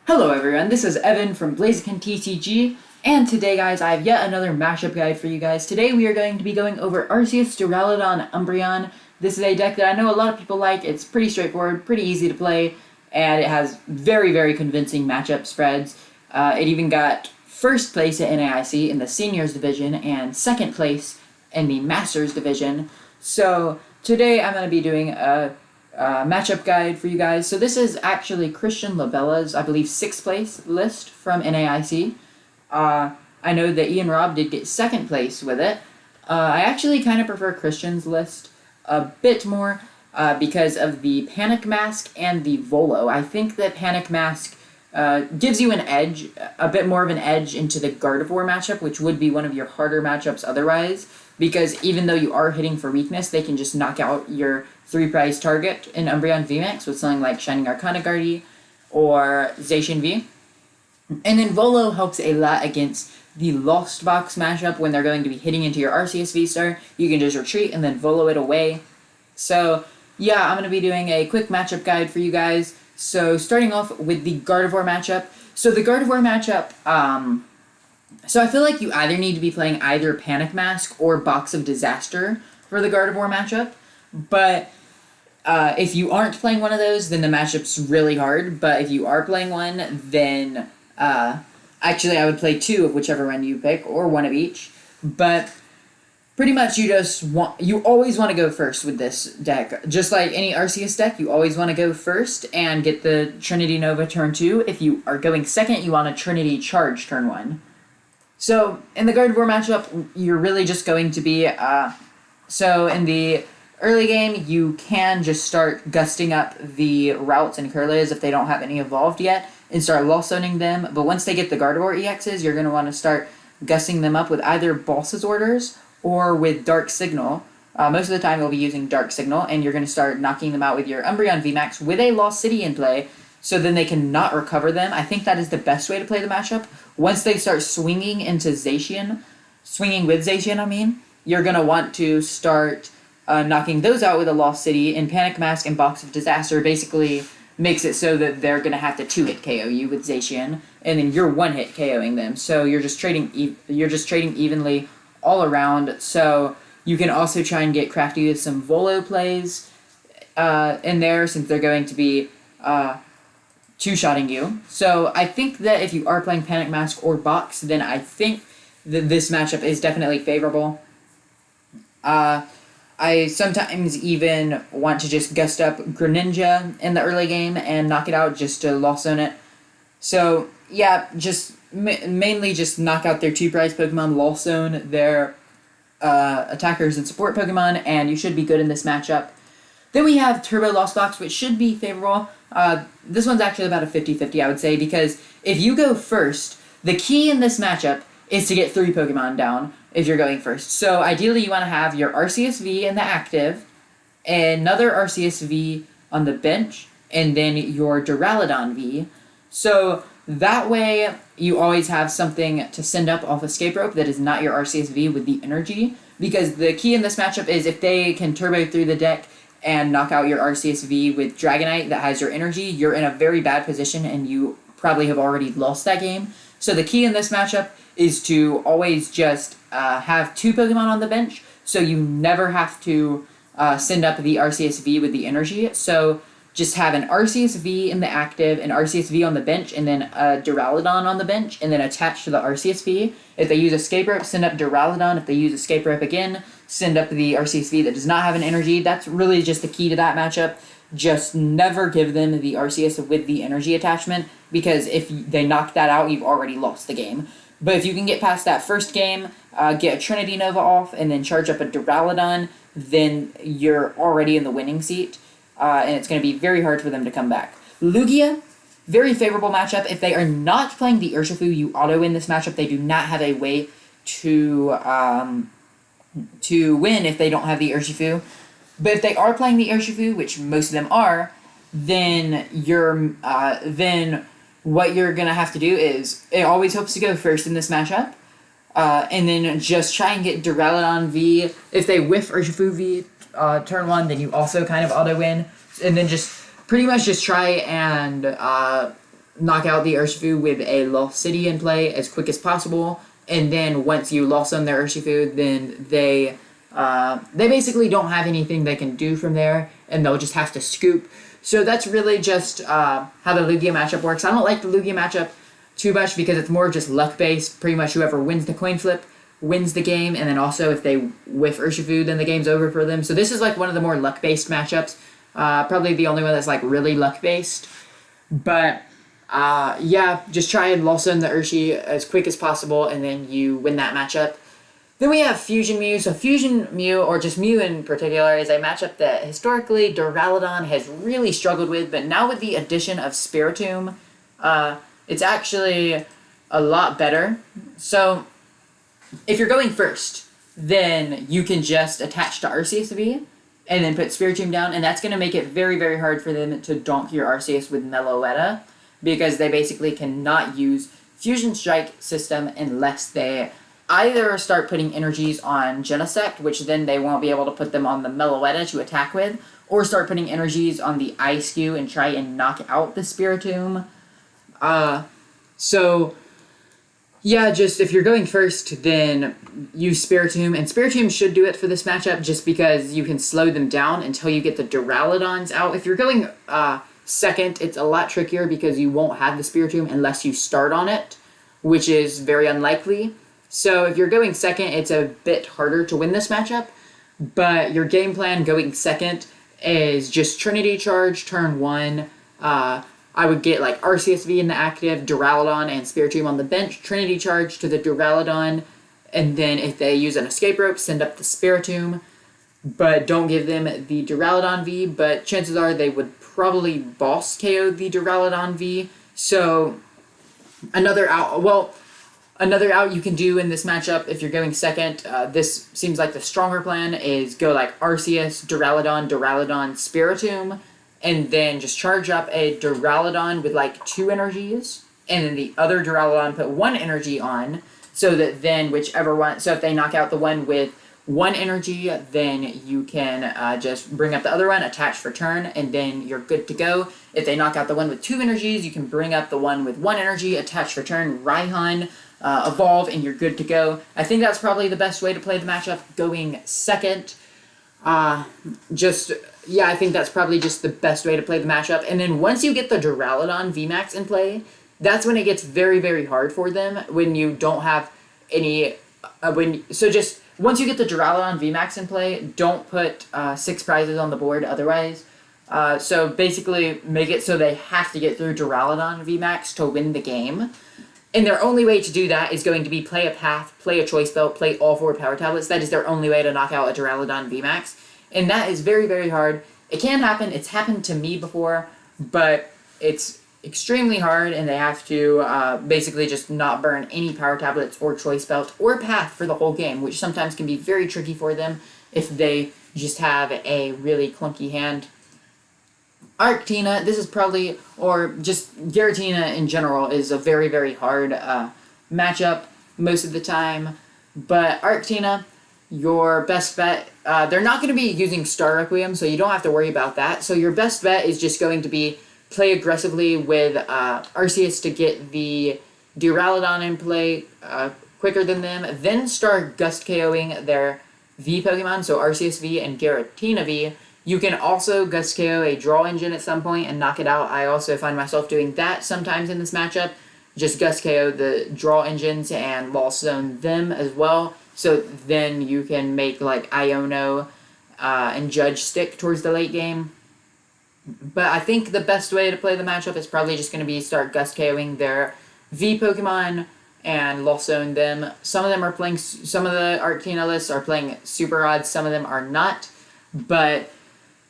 Hello everyone, this is Evan from BlazikenTCG, and today guys, I have yet another mashup guide for you guys. Today we are going to be going over Arceus Duraludon Umbreon. This is a deck that I know a lot of people like. It's pretty straightforward, pretty easy to play, and it has very convincing matchup spreads. It even got first place at NAIC in the Seniors Division, and second place in the Masters Division. So today I'm going to be doing a matchup guide for you guys. So this is actually Christian Labella's, I believe, 6th place list from NAIC. I know that Ian Robb did get 2nd place with it. I actually kind of prefer Christian's list a bit more because of the Panic Mask and the Volo. I think that Panic Mask gives you an edge, a bit more of an edge into the Gardevoir matchup, which would be one of your harder matchups otherwise, because even though you are hitting for weakness, they can just knock out your 3-prize target in Umbreon VMAX with something like Shining Arcana Guardy or Zacian V. And then Volo helps a lot against the Lost Box matchup when they're going to be hitting into your Arceus V-Star. You can just retreat and then Volo it away. So yeah, I'm going to be doing a quick matchup guide for you guys. So starting off with the Gardevoir matchup. So the Gardevoir matchup, so I feel like you either need to be playing either Panic Mask or Box of Disaster for the Gardevoir matchup. But if you aren't playing one of those, then the matchup's really hard. But if you are playing one, then actually I would play 2 of whichever one you pick, or 1 of each. But pretty much you always want to go first with this deck. Just like any Arceus deck, you always want to go first and get the Trinity Nova turn 2. If you are going second, you want a Trinity Charge turn 1. So in the Gardevoir matchup, you're really just going to be so in the early game, you can just start gusting up the Routes and Curlies if they don't have any evolved yet, and start Lost Zoning them. But once they get the Gardevoir EXs, you're going to want to start gusting them up with either Boss's Orders or with Dark Signal. Most of the time, you'll be using Dark Signal, and you're going to start knocking them out with your Umbreon VMAX with a Lost City in play, so then they cannot recover them. I think that is the best way to play the matchup. Once they start swinging with Zacian, you're going to want to start knocking those out with a Lost City, and Panic Mask and Box of Disaster basically makes it so that they're going to have to 2-hit KO you with Zacian, and then you're 1-hit KOing them. So you're just trading evenly all around. So you can also try and get crafty with some Volo plays in there, since they're going to be two-shotting you. So I think that if you are playing Panic Mask or Box, then I think that this matchup is definitely favorable. I sometimes even want to just gust up Greninja in the early game and knock it out just to Lost Zone it. So yeah, just mainly just knock out their 2-prize Pokemon, Lost Zone their attackers and support Pokemon, and you should be good in this matchup. Then we have Turbo Lost Box, which should be favorable. This one's actually about a 50-50, I would say, because if you go first, the key in this matchup is to get 3 Pokemon down if you're going first. So ideally you want to have your Arceus V in the active, another Arceus V on the bench, and then your Duraludon V. So that way you always have something to send up off Escape Rope that is not your Arceus V with the energy, because the key in this matchup is if they can turbo through the deck and knock out your Arceus V with Dragonite that has your energy, you're in a very bad position and you probably have already lost that game. So the key in this matchup is to always just have 2 Pokemon on the bench, so you never have to send up the Arceus V with the energy. So just have an Arceus V in the active, an Arceus V on the bench, and then a Duraludon on the bench, and then attach to the Arceus V. If they use Escape Rope, send up Duraludon. If they use Escape Rope again, send up the Arceus V that does not have an energy. That's really just the key to that matchup. Just never give them the Arceus with the energy attachment, because if they knock that out, you've already lost the game. But if you can get past that first game, get a Trinity Nova off, and then charge up a Duraludon, then you're already in the winning seat, and it's going to be very hard for them to come back. Lugia, very favorable matchup. If they are not playing the Urshifu, you auto-win this matchup. They do not have a way to win if they don't have the Urshifu. But if they are playing the Urshifu, which most of them are, then what you're going to have to do is, it always hopes to go first in this matchup, and then just try and get Duraludon V. If they whiff Urshifu V turn 1, then you also kind of auto-win, and then just pretty much just try and knock out the Urshifu with a Lost City in play as quick as possible, and then once you lost on their Urshifu, then they basically don't have anything they can do from there, and they'll just have to scoop. So that's really just how the Lugia matchup works. I don't like the Lugia matchup too much because it's more just luck-based. Pretty much whoever wins the coin flip wins the game, and then also if they whiff Urshifu, then the game's over for them. So this is like one of the more luck-based matchups. Probably the only one that's like really luck-based. But yeah, just try and Lawson the Urshi as quick as possible, and then you win that matchup. Then we have Fusion Mew. So Fusion Mew, or just Mew in particular, is a matchup that historically Duraludon has really struggled with, but now with the addition of Spiritomb, it's actually a lot better. So if you're going first, then you can just attach to Arceus V, and then put Spiritomb down, and that's going to make it very, very hard for them to donk your Arceus with Meloetta, because they basically cannot use Fusion Strike system unless they either start putting energies on Genesect, which then they won't be able to put them on the Meloetta to attack with, or start putting energies on the Ice-Q and try and knock out the Spiritomb. So yeah, just if you're going first, then use Spiritomb, and Spiritomb should do it for this matchup just because you can slow them down until you get the Duraludons out. If you're going second, it's a lot trickier because you won't have the Spiritomb unless you start on it, which is very unlikely. So if you're going second, it's a bit harder to win this matchup, but your game plan going second is just Trinity Charge turn 1. I would get like Arceus V in the active, Duraludon and Spiritomb on the bench, Trinity Charge to the Duraludon, and then if they use an Escape Rope, send up the Spiritomb, but don't give them the Duraludon V, but chances are they would probably boss KO the Duraludon V. So another out you can do in this matchup if you're going second, this seems like the stronger plan, is go like Arceus, Duraludon, Spiritomb, and then just charge up a Duraludon with like 2 energies, and then the other Duraludon put 1 energy on, so that then whichever one, so if they knock out the one with 1 energy, then you can just bring up the other one, attach for turn, and then you're good to go. If they knock out the one with 2 energies, you can bring up the one with 1 energy, attach for turn, Raihan, evolve, and you're good to go. I think that's probably the best way to play the matchup going second. I think that's probably just the best way to play the matchup. And then once you get the Duraludon VMAX in play, that's when it gets very, very hard for them, when you don't have any, once you get the Duraludon VMAX in play, don't put 6 prizes on the board otherwise. So basically make it so they have to get through Duraludon VMAX to win the game. And their only way to do that is going to be play a Path, play a Choice Belt, play all 4 Power Tablets. That is their only way to knock out a Duraludon VMAX. And that is very, very hard. It can happen. It's happened to me before, but it's extremely hard, and they have to basically just not burn any Power Tablets or Choice Belt or Path for the whole game, which sometimes can be very tricky for them if they just have a really clunky hand. Arctina, this is probably, or just Giratina in general, is a very, very hard matchup most of the time. But Arctina, your best bet, they're not going to be using Star Requiem, so you don't have to worry about that. So your best bet is just going to be play aggressively with Arceus to get the Duraludon in play quicker than them, then start Gust KOing their V Pokemon, so Arceus V and Giratina V. You can also Gust KO a Draw Engine at some point and knock it out. I also find myself doing that sometimes in this matchup. Just Gust KO the Draw Engines and Lost Zone them as well. So then you can make like Iono and Judge stick towards the late game. But I think the best way to play the matchup is probably just going to be start Gust KOing their V Pokemon and Lost Zone them. Some of them are playing, some of the Arctina lists are playing Super Odds, some of them are not. But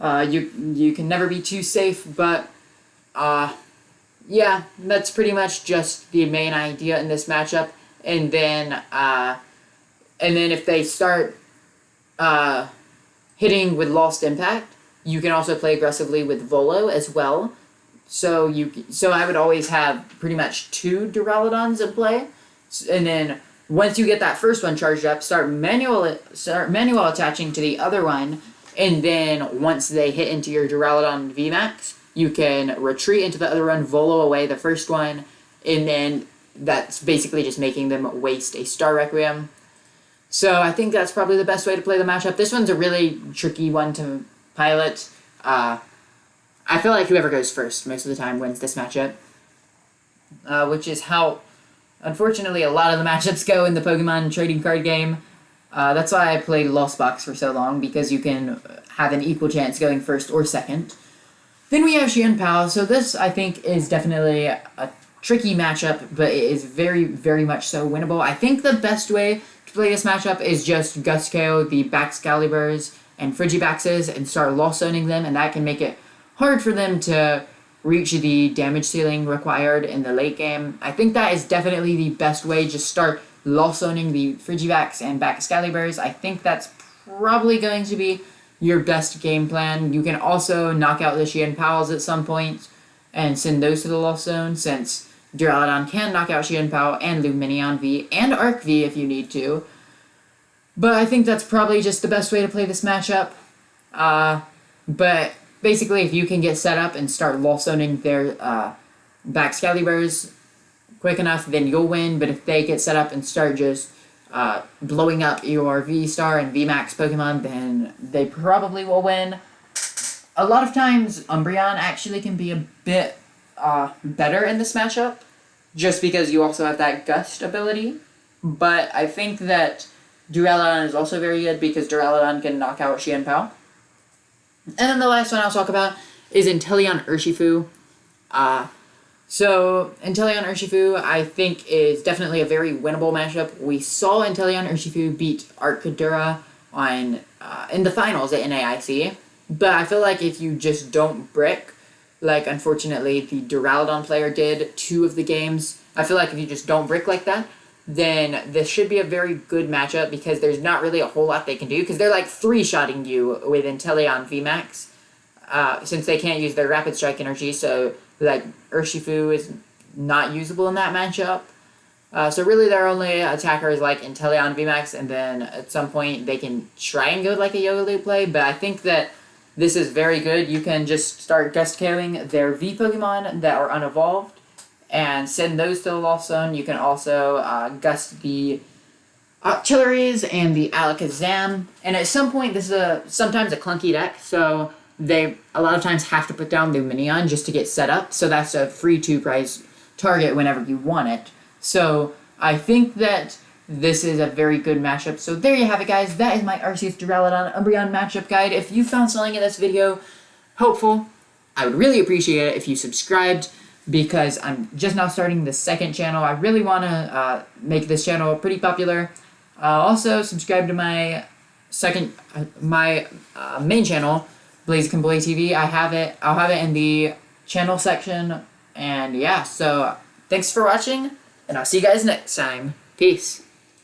you can never be too safe, but yeah, that's pretty much just the main idea in this matchup. And then if they start hitting with Lost Impact, you can also play aggressively with Volo as well. So I would always have pretty much 2 Duraludons in play, and then once you get that first one charged up, start manual attaching to the other one. And then once they hit into your Duraludon VMAX, you can retreat into the other one, Volo away the first one, and then that's basically just making them waste a Star Requiem. So I think that's probably the best way to play the matchup. This one's a really tricky one to pilot. I feel like whoever goes first most of the time wins this matchup, which is how, unfortunately, a lot of the matchups go in the Pokemon trading card game. That's why I played Lost Box for so long, because you can have an equal chance going first or second. Then we have Xianpao, so this, I think, is definitely a tricky matchup, but it is very, very much so winnable. I think the best way to play this matchup is just Gust KO the Baxcaliburs and Frigibaxes and start lost zoning them, and that can make it hard for them to reach the damage ceiling required in the late game. I think that is definitely the best way, just start lost zoning the Frigibax and Baxcaliburs. I think that's probably going to be your best game plan. You can also knock out the Xianpaos at some point and send those to the lost zone, since Duraludon can knock out Xianpao and Lumineon V and Arc V if you need to. But I think that's probably just the best way to play this matchup. But basically, if you can get set up and start lost zoning their Baxcaliburs quick enough, then you'll win. But if they get set up and start just blowing up your V-Star and V-Max Pokemon, then they probably will win. A lot of times, Umbreon actually can be a bit better in this matchup, just because you also have that Gust ability. But I think that Duraludon is also very good, because Duraludon can knock out Xianpao. And then the last one I'll talk about is Inteleon Urshifu. So Inteleon Urshifu, I think, is definitely a very winnable matchup. We saw Inteleon Urshifu beat Arcadura on in the finals at NAIC, but I feel like if you just don't brick, like unfortunately the Duraludon player did 2 of the games, I feel like if you just don't brick like that, then this should be a very good matchup, because there's not really a whole lot they can do, because they're like 3-shotting you with Inteleon VMAX, since they can't use their Rapid Strike energy, so like Urshifu is not usable in that matchup. So really their only attacker is like Inteleon VMAX, and then at some point they can try and go like a Yoga Loop play, but I think that this is very good. You can just start Gust KOing their V Pokemon that are unevolved and send those to the Lost Zone. You can also Gust the Octilleries and the Alakazam, and at some point this is sometimes a clunky deck, so they a lot of times have to put down Lumineon just to get set up, so that's a free 2-price target whenever you want it. So I think that this is a very good matchup. So there you have it, guys. That is my Arceus Duraludon Umbreon matchup guide. If you found something in this video helpful, I would really appreciate it if you subscribed, because I'm just now starting the second channel. I really want to make this channel pretty popular. Also, subscribe to my main channel, BlazikenTCG. I'll have it in the channel section. And yeah, so thanks for watching, and I'll see you guys next time. Peace.